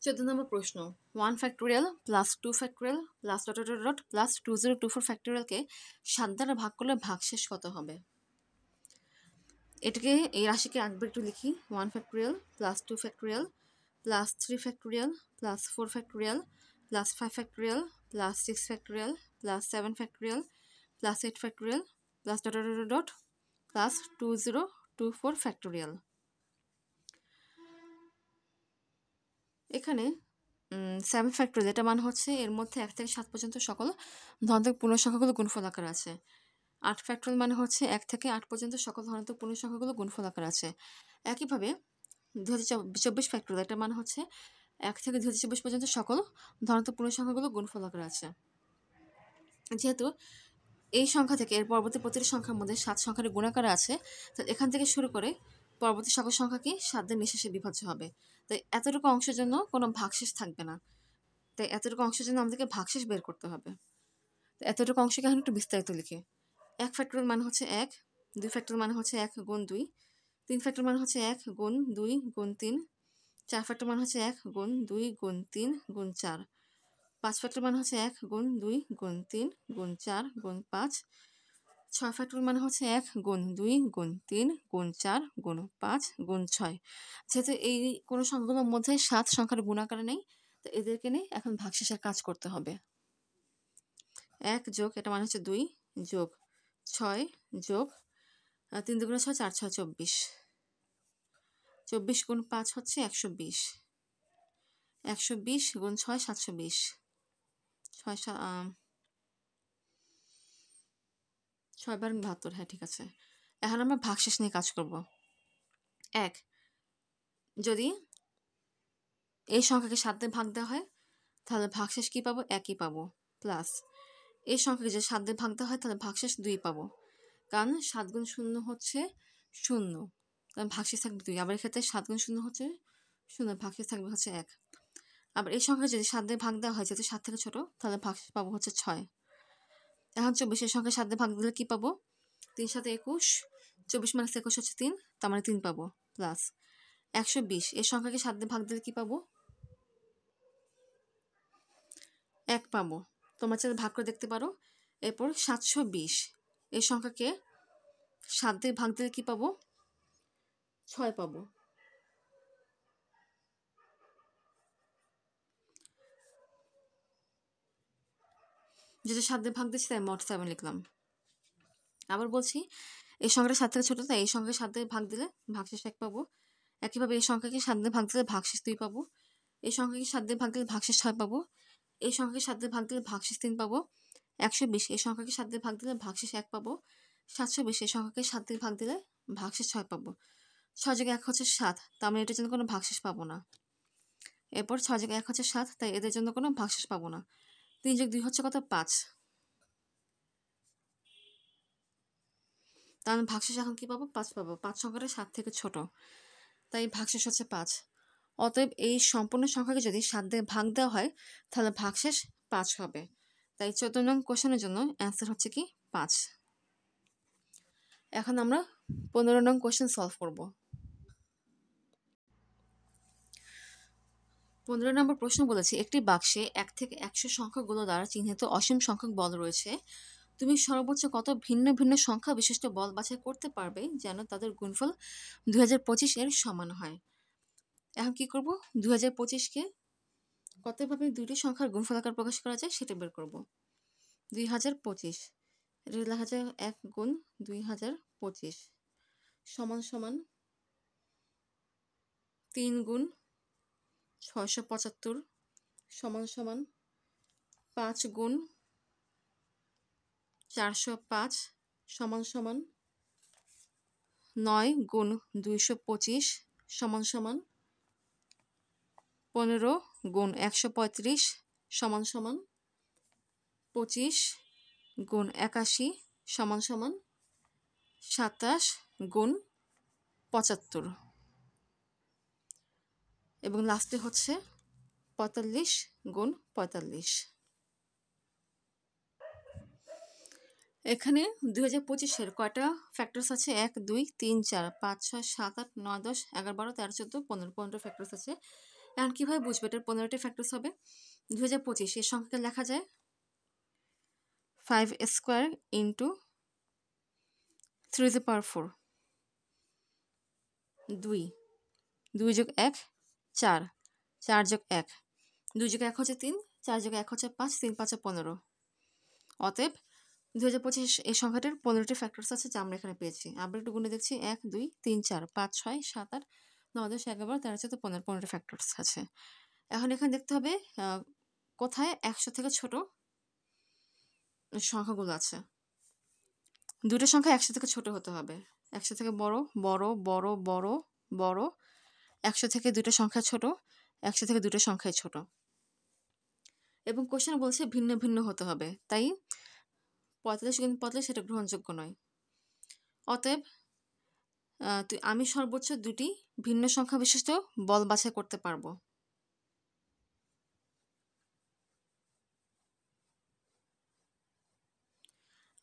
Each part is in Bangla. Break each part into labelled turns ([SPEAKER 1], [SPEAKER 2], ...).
[SPEAKER 1] 14 নম্বর প্রশ্ন 1 factorial plus 2 factorial plus dot dot dot plus 2024 ফ্যাক্টোরিয়ালকে 7 দ্বারা ভাগ করলে ভাগশেষ কত হবে? এটাকে এই রাশিকে আরেকবার একটু লিখি। 1 factorial plus 2 factorial plus 3 factorial plus 4 factorial plus 5 factorial plus 6 factorial plus 7 factorial plus 8 factorial plus dot dot dot dot plus 2024 factorial. এখানে 7 ফ্যাক্টোরিয়াল এটা মানে হচ্ছে এর মধ্যে 1 থেকে 7 পর্যন্ত সকল ধনাত্মক পূর্ণ সংখ্যাগুলো গুণফল আকারে আছে। 8 ফ্যাক্টোরিয়াল মানে হচ্ছে 1 থেকে 8 পর্যন্ত সকল ধনাত্মক পূর্ণ সংখ্যাগুলো গুণফল আকারে আছে। একইভাবে 2024 ফ্যাক্টোরিয়াল এটা মানে হচ্ছে 1 থেকে 2024 পর্যন্ত সকল ধনাত্মক পূর্ণ সংখ্যাগুলো গুণফল আকারে আছে। যেহেতু এই সংখ্যা থেকে এর পরবর্তী প্রতিটি সংখ্যার মধ্যে 7 সংখ্যার গুণাকারে আছে, তো এখান থেকে শুরু করে পরবর্তী সকল সংখ্যাকে 7 দিয়ে নিঃশেষে বিভাজ্য হবে। তাই এতটুকু অংশের জন্য কোনো ভাগশেষ থাকবে না। তাই এতটুকু অংশের জন্য আমাদেরকে ভাগশেষ বের করতে হবে। তো এতটুকু অংশকে এখন একটু বিস্তারিত লিখি। 1 ফ্যাক্টোরিয়াল মানে হচ্ছে 1, 2 ফ্যাক্টোরিয়াল মানে হচ্ছে 1 গুণ 2, 3 ফ্যাক্টোরিয়াল মানে হচ্ছে 1 গুণ 2 গুণ 3, 4 ফ্যাক্টোরিয়াল মানে হচ্ছে 1 গুণ 2 গুণ 3 গুণ 4, 5 ফ্যাক্টোরিয়াল মানে হচ্ছে 1 গুণ 2 গুণ 3 গুণ 4 গুণ 5, 6 ফ্যাক্টোরিয়াল মানে হচ্ছে 1 গুণ 2 গুণ 3 গুণ 4 গুণ 5 গুণ 6। যেহেতু এই কোনো সংখ্যাগুলোর মধ্যে 7 সংখ্যার গুণাকারে নেই, তো এদেরকে নিয়ে এখন ভাগশেষের কাজ করতে হবে। 1 যোগ এটা মানে হচ্ছে 2 যোগ 6 যোগ 3 দুগুণে 6 4 6 24, 24 গুণ 5 হচ্ছে 120, 120 গুণ 6 720, 6 বার 72। হ্যাঁ ঠিক আছে। এখন আমরা ভাগশেষ নিয়ে কাজ করব। 1 যদি এই সংখ্যাকে 7 দিয়ে ভাগ দেওয়া হয় তাহলে ভাগশেষ কি পাবো? 1ই পাবো। প্লাস এই সংখ্যাকে যদি 7 দিয়ে ভাগ দেওয়া হয় তাহলে ভাগশেষ 2 পাবো, কারণ 7 গুণ 0 হচ্ছে 0, কারণ ভাগশেষ থাকবে 2। আবার এক্ষেত্রে 7 গুণ 0 হচ্ছে 0, ভাগশেষ থাকবে হচ্ছে 1। আবার এই সংখ্যাকে যদি 7 দিয়ে ভাগ দেওয়া হয়, যেহেতু 7 থেকে ছোট, তাহলে ভাগশেষ পাবো হচ্ছে 6। এখন 24 এর সংখ্যা 7 দিয়ে ভাগ দিলে কি পাবো? 3 7 21, 24 মাইনাস 21 হচ্ছে 3, তার মানে 3 পাবো। প্লাস 120 এই সংখ্যাকে 7 দিয়ে ভাগ দিলে কি পাবো? 1 পাবো। তোমরা চাইলে ভাগ করে দেখতে পারো। এরপর 720 এই সংখ্যাকে 7 দিয়ে ভাগ দিলে কি পাবো? 6 পাবো। যেটা 7 দিয়ে ভাগ দিচ্ছি তাই মোট 7 লিখলাম। আবার বলছি, এই সংখ্যাটা 7 থেকে ছোট, তাই এই সংখ্যাকে 7 দিয়ে ভাগ দিলে ভাগশেষ 1 পাবো। একইভাবে এই সংখ্যাকে 7 দিয়ে ভাগ দিলে ভাগশেষ 2 পাবো। এই সংখ্যাকে 7 দিয়ে ভাগ দিলে ভাগশেষ 6 পাবো। এই সংখ্যাকে 7 দিয়ে ভাগ দিলে ভাগশেষ 3 পাবো। 120 এই সংখ্যাকে 7 দিয়ে ভাগ দিলে ভাগশেষ 1 পাবো। 720 এই সংখ্যাকে 7 দিয়ে ভাগ দিলে ভাগশেষ 6 পাবো। 6 যোগ 1 হচ্ছে 7, তার মানে এটার জন্য কোনো ভাগশেষ পাবো না। এরপর 6 যোগ 1 হচ্ছে 7, তাই এদের জন্য কোনো ভাগশেষ পাবো না। 3 যোগ 2 হচ্ছে কত? 5, তার মানে ভাগশেষ এখন কি পাবো? 5 পাবো। 5 সংখ্যাটা 7 থেকে ছোট, তাই ভাগশেষ হচ্ছে 5। অতএব এই সম্পূর্ণ সংখ্যাকে যদি 7 দিয়ে ভাগ দেওয়া হয় তাহলে ভাগশেষ 5 হবে। তাই 14 নং কোশ্চেনের জন্য অ্যান্সার হচ্ছে কি 5। এখন আমরা 15 নং কোশ্চেন সলভ করব। 15 নম্বর প্রশ্ন বলেছে, একটি বাক্সে 1 থেকে 100 সংখ্যাগুলো দ্বারা চিহ্নিত অসীম সংখ্যক বল রয়েছে। তুমি সর্বোচ্চ কত ভিন্ন ভিন্ন সংখ্যা বিশিষ্ট বল বাছাই করতে পারবে যেন তাদের গুণফল 2025 এর সমান হয়। এখন কি করব? 2025কে কতভাবে দুইটি সংখ্যার গুণফল আকার প্রকাশ করা যায় সেটা বের করব। 2025 এটা লেখা যায় 1 গুণ 2025 সমান সমান 3 গুণ 675 সমান সমান 5 গুণ 405 সমান সমান 9 গুণ 225 সমান সমান 15 গুণ 135 সমান সমান 25 গুণ 81 সমান সমান 27 গুণ 75 এবং লাস্টে হচ্ছে 45 গুণ 45। এখানে 2025-এর কয়টা ফ্যাক্টরস আছে? 1 2 3 4 5 6 7 8 9 10 11 12 13 14 15 15 ফ্যাক্টরস আছে। এখন কীভাবে বুঝবে এটার 15টি ফ্যাক্টরস হবে? 2025 এর সংখ্যাকে লেখা যায় 5 স্কোয়ার ইন্টু 3^4, 2, 2 যোগ 1 4, 4 যোগ 1, 2 যোগ 1 হচ্ছে 3, 4 যোগ 1 হচ্ছে 5, 3 5 15। অতএব 2025 এই সংখ্যাটির 15টি ফ্যাক্টরস আছে যা আমরা এখানে পেয়েছি। আমরা একটু গুণে দেখছি 1 2 3 4 5 6 7 8 9 10 11 13 14 15, 15টি ফ্যাক্টরস আছে। এখন এখানে দেখতে হবে কোথায় 100 থেকে ছোট সংখ্যাগুলো আছে। দুটো সংখ্যা 100 থেকে ছোট হতে হবে, 100 থেকে বড় বড় বড় বড় বড়, 100 থেকে দুটো সংখ্যা ছোট, 100 থেকে দুটো সংখ্যাই ছোট। এবং কোশ্চেন বলছে ভিন্ন ভিন্ন হতে হবে, তাই 45 সেটা গ্রহণযোগ্য নয়। অতএব আমি সর্বোচ্চ দুটি ভিন্ন সংখ্যা বিশিষ্ট বল বাছাই করতে পারবো।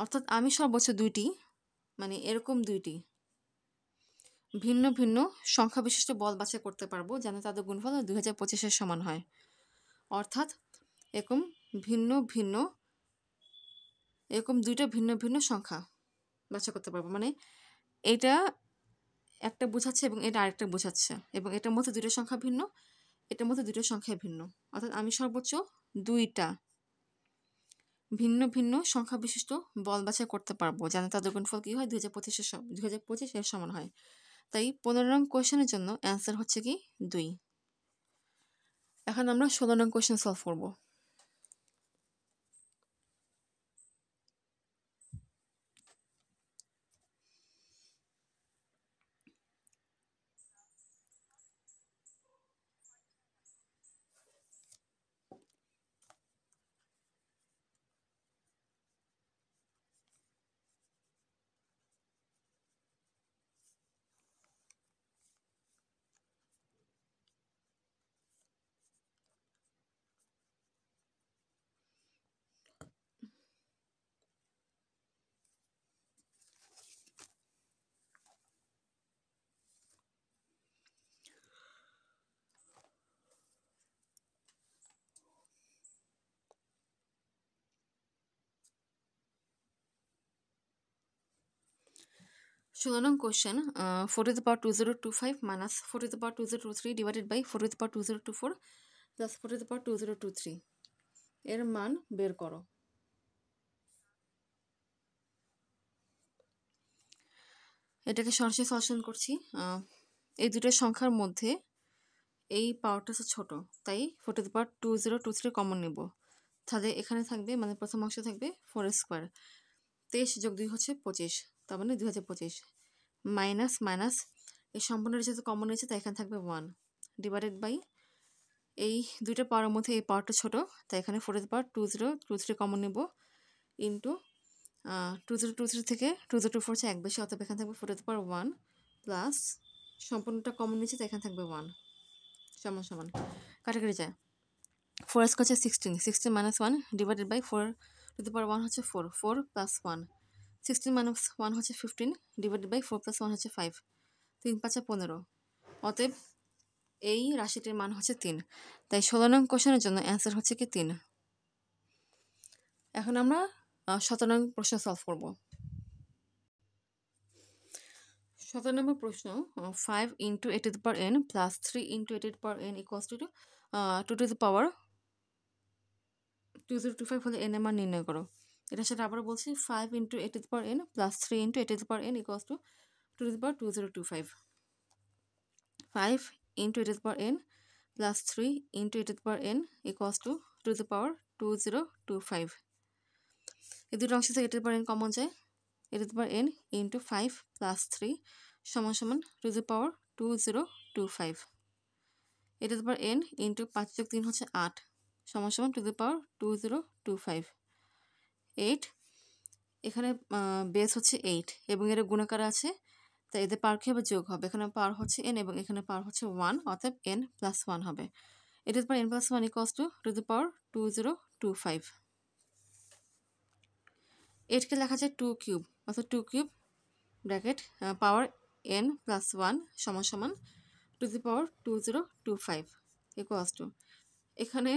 [SPEAKER 1] অর্থাৎ আমি সর্বোচ্চ দুইটি, মানে এরকম দুইটি ভিন্ন ভিন্ন সংখ্যা বিশিষ্ট বল বাছাই করতে পারবো যেন তাদের গুণফল 2025 সমান হয়। অর্থাৎ এরকম দুইটা ভিন্ন ভিন্ন সংখ্যা বাছাই করতে পারবো, মানে এটা একটা বোঝাচ্ছে এবং এটা আরেকটা বোঝাচ্ছে, এবং এটার মধ্যে দুটো সংখ্যা ভিন্ন, এটার মধ্যে দুটো সংখ্যা ভিন্ন। অর্থাৎ আমি সর্বোচ্চ দুইটা ভিন্ন ভিন্ন সংখ্যা বিশিষ্ট বল বাছাই করতে পারবো যেন তাদের গুণফল কি হয় 2025 এর সমান হয়। তাই 15 নং কোয়েশ্চেনের জন্য অ্যান্সার হচ্ছে কি 2। এখন আমরা 16 নং কোয়েশ্চেন সলভ করব। ষোলো নং question, 4^2025 minus 4^2023 divided by 4^2024 plus 4^2023 এর মান বের করো। এটাকে সরাসরি সলিউশন করছি। এই দুটো সংখ্যার মধ্যে এই পাওয়ারটা হচ্ছে ছোট, তাই 4^2023 কমন নেব। তাহলে এখানে থাকবে, মানে প্রথম অংশ থাকবে 4 স্কোয়ার, 23 যোগ 2 হচ্ছে 25, তার মানে 2025 মাইনাস মাইনাস এই সম্পূর্ণ যেহেতু কমন নিয়েছে তাই এখানে থাকবে 1 ডিভাইডেড বাই এই দুইটা পাওয়ারের মধ্যে এই পাওয়ারটা ছোট, তাই এখানে 4^2023 কমন নেব ইন্টু 2023 থেকে 2024 হচ্ছে এক বেশি, অতএব এখানে থাকবে 4^1 প্লাস সম্পূর্ণটা কমন নিয়েছে তাই এখানে থাকবে 1 সমান সমান কাটাকাটি যায়। 4 স্কোয়ার হচ্ছে 16 মাইনাস 1 ডিভাইডেড বাই 4^1 হচ্ছে 4 প্লাস 1, 16 মাইনাস 1 হচ্ছে 15 ডিভাইডেড বাই 4 প্লাস 1 হচ্ছে 5, 3 5 15। অতএব এই রাশিটির মান হচ্ছে 3, তাই 16 নং কোশ্চেনের জন্য অ্যান্সার হচ্ছে কি 3। এখন আমরা 17 নং প্রশ্ন সলভ করব। 17 নম্বর প্রশ্ন, 5 × 8^n plus 3 × 8^n equals to 2^2025 হলে n এর মান নির্ণয় করো। এটার সাথে আবার বলছি 5 × 8^n plus 3 × 8^n equals to 2^2025। 5 × 8^n plus 3 × 8^n equals to 2^2025। এই দুটো অংশ থেকে 8^n কমন যায়, 8^n × 5 প্লাস 3 সমান সমান 2^2025। 8^n × 5 যোগ 3 হচ্ছে 8 সমান সমান 2^2025। 8 এখানে বেস হচ্ছে 8 এবং এর গুণাকার আছে, তাই এদের পাওয়ার কি হবে যোগ হবে। এখানে পাওয়ার হচ্ছে n এবং এখানে পাওয়ার হচ্ছে 1, অতএব n প্লাস 1 হবে। 8^n plus 1 equals to 2^2025। 8 কে লেখা যায় 2 কিউব, অর্থাৎ 2 কিউব ব্র্যাকেট পাওয়ার n প্লাস 1 সমান সমান 2^2025। ইকুয়ালস টু, এখানে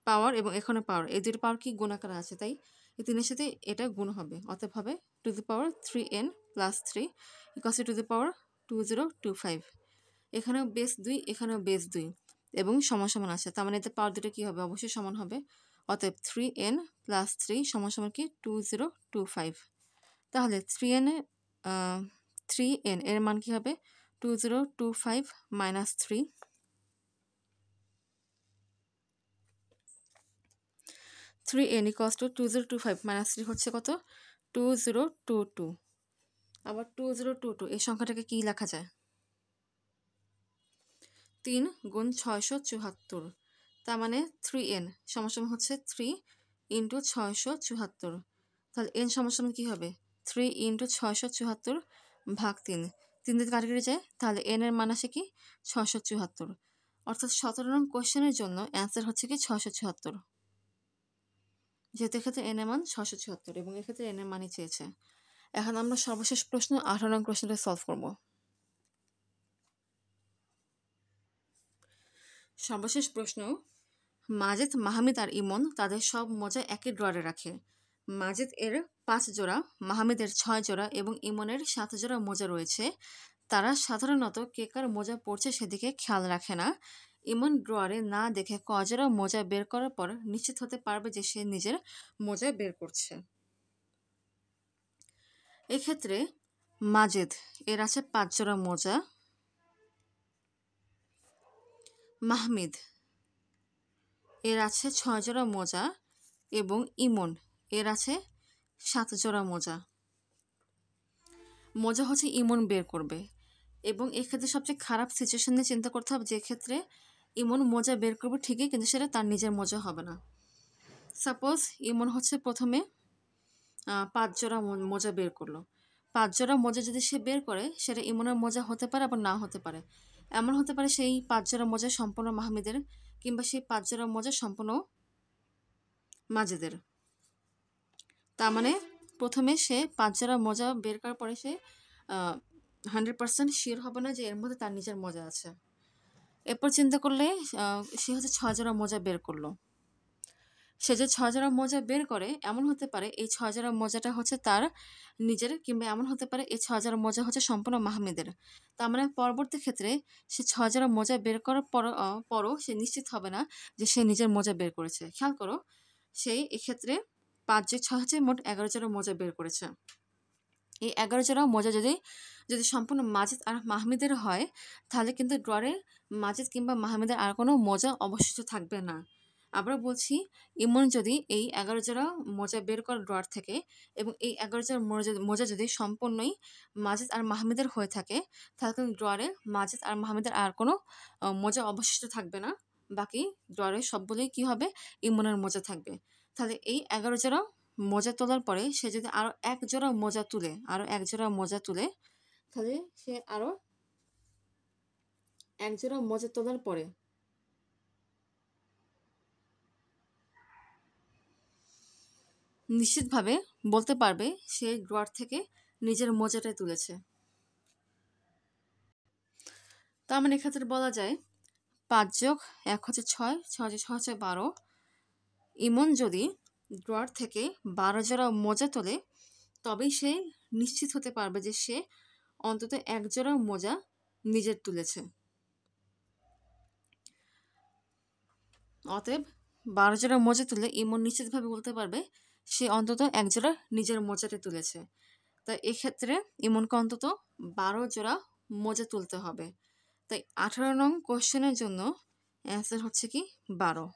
[SPEAKER 1] পাওয়ার এবং এখানে পাওয়ার, এই দুটো পাওয়ার কি গুণাকার আছে, তাই এই 3-এর সাথে এটা গুণ হবে, অতএব হবে to the power 3n plus 3 equals to the power 2025। এখানেও বেস 2, এখানেও বেস 2 এবং সমান সমান আছে, তার মানে এতে পাওয়ার দুটো কী হবে, অবশ্যই সমান হবে। অতএব 3n প্লাস 3 সমান সমান কি 2025। তাহলে 3n এর মান কী হবে 2025 minus 3, 3n equals to 2025 minus 3 হচ্ছে কত 2022। আবার 2022 এই সংখ্যাটাকে কি লেখা যায় 3 গুণ 674, তার মানে 3n সমান সমান হচ্ছে 3 ইন্টু 674। তাহলে n সমান সমান কী হবে 3 ইন্টু 674 ভাগ 3, 3 দিয়ে কাটে যায়, তাহলে n এর মান আসে কি 674। অর্থাৎ 17 নং কোয়েশ্চেনের জন্য অ্যান্সার হচ্ছে কি 674, যেহেতু এক্ষেত্রে n এর মান 674 এবং এক্ষেত্রে n এর মানই চেয়েছে। এখন আমরা সর্বশেষ প্রশ্ন 18 নং কোয়েশ্চেনটা সলভ করব। সর্বশেষ প্রশ্ন, মাজেদ, মাহমিদ আর ইমন তাদের সব মোজা একই ড্রয়ারে রাখে। মাজেদ এর 5 জোড়া, মাহমিদের 6 জোড়া এবং ইমনের 7 জোড়া মোজা রয়েছে। তারা সাধারণত কে কার মোজা পড়ছে সেদিকে খেয়াল রাখে না। ইমন ড্রয়ারে না দেখে ক জোড়া মোজা বের করার পর নিশ্চিত হতে পারবে যে সে নিজের মোজা বের করছে। এক্ষেত্রে মাজেদ এর আছে 5 জোড়া মোজা, মাহমিদ এর আছে 6 জোড়া মোজা এবং ইমন এর আছে 7 জোড়া মোজা। মোজা হচ্ছে ইমন বের করবে এবং এক্ষেত্রে সবচেয়ে খারাপ সিচুয়েশন নিয়ে চিন্তা করতে হবে, যে ক্ষেত্রে ইমন মোজা বের করবে ঠিকই কিন্তু সেটা তার নিজের মোজা হবে না। সাপোজ ইমন হচ্ছে প্রথমে 5 জোড়া মোজা বের করলো, 5 জোড়া মোজা যদি সে বের করে সেটা ইমনের মোজা হতে পারে আবার না হতে পারে। এমন হতে পারে সেই 5 জোড়া মোজা সম্পূর্ণ মাহমিদের, কিংবা সেই 5 জোড়া মোজা সম্পূর্ণ মাজেদের। তার মানে প্রথমে সে 5 জোড়া মোজা বের করার পরে সে 100% শিওর হবে না যে এর মধ্যে তার নিজের মোজা আছে। এরপর চিন্তা করলে সে হচ্ছে 6 জোড়া মোজা বের করলো। সে যে 6 জোড়া মোজা বের করে এমন হতে পারে এই 6 জোড়া মোজাটা হচ্ছে তার নিজের, কিংবা এমন হতে পারে এই 6 জোড়া মোজা হচ্ছে সম্পূর্ণ মাহমিদের। তার মানে পরবর্তী ক্ষেত্রে সে 6 জোড়া মোজা বের করার পরও সে নিশ্চিত হবে না যে সে নিজের মোজা বের করেছে। খেয়াল করো, সেই এক্ষেত্রে 5 যোগ 6 হচ্ছে মোট 11 জোড়া মোজা বের করেছে। এই 11 জোড়া মোজা যদি সম্পূর্ণ মাজেদ আর মাহমিদের হয় তাহলে কিন্তু ড্রয়ারে মাজেদ কিংবা মাহমিদের আর কোনো মোজা অবশিষ্ট থাকবে না। আবার বলছি, ইমন যদি এই 11 জোড়া মোজা বের করে ড্রয়ার থেকে এবং এই 11 জোড়া মোজা যদি সম্পূর্ণই মাজেদ আর মাহমিদের হয়ে থাকে তাহলে কিন্তু ড্রয়ারে মাজেদ আর মাহমিদের আর কোনো মোজা অবশিষ্ট থাকবে না। বাকি ড্রয়ারে সবগুলোই কী হবে ইমনের মোজা থাকবে। তাহলে এই 11 জোড়া মোজা তোলার পরে সে যদি আরও 1 জোড়া মোজা তুলে তাহলে সে আরও 1 জোড়া মোজা তোলার পরে নিশ্চিতভাবে বলতে পারবে সে ড্রয়ার থেকে নিজের মোজাটাই তুলেছে। তার মানে এক্ষেত্রে বলা যায় 5 যোগ 1 হচ্ছে 6, 6 যোগ 6 হচ্ছে 12। ইমন যদি ড্রয়ার থেকে 12 জোড়া মোজা তোলে তবেই সে নিশ্চিত হতে পারবে যে সে অন্তত 1 জোড়া মোজা নিজের তুলেছে। অতএব 12 জোড়া মোজা তুলে ইমন নিশ্চিতভাবে বলতে পারবে সে অন্তত 1 জোড়া নিজের মোজাটা তুলেছে। তাই এক্ষেত্রে ইমনকে অন্তত 12 জোড়া মোজা তুলতে হবে। তাই 18 নং কোশ্চেনের জন্য অ্যান্সার হচ্ছে কি 12।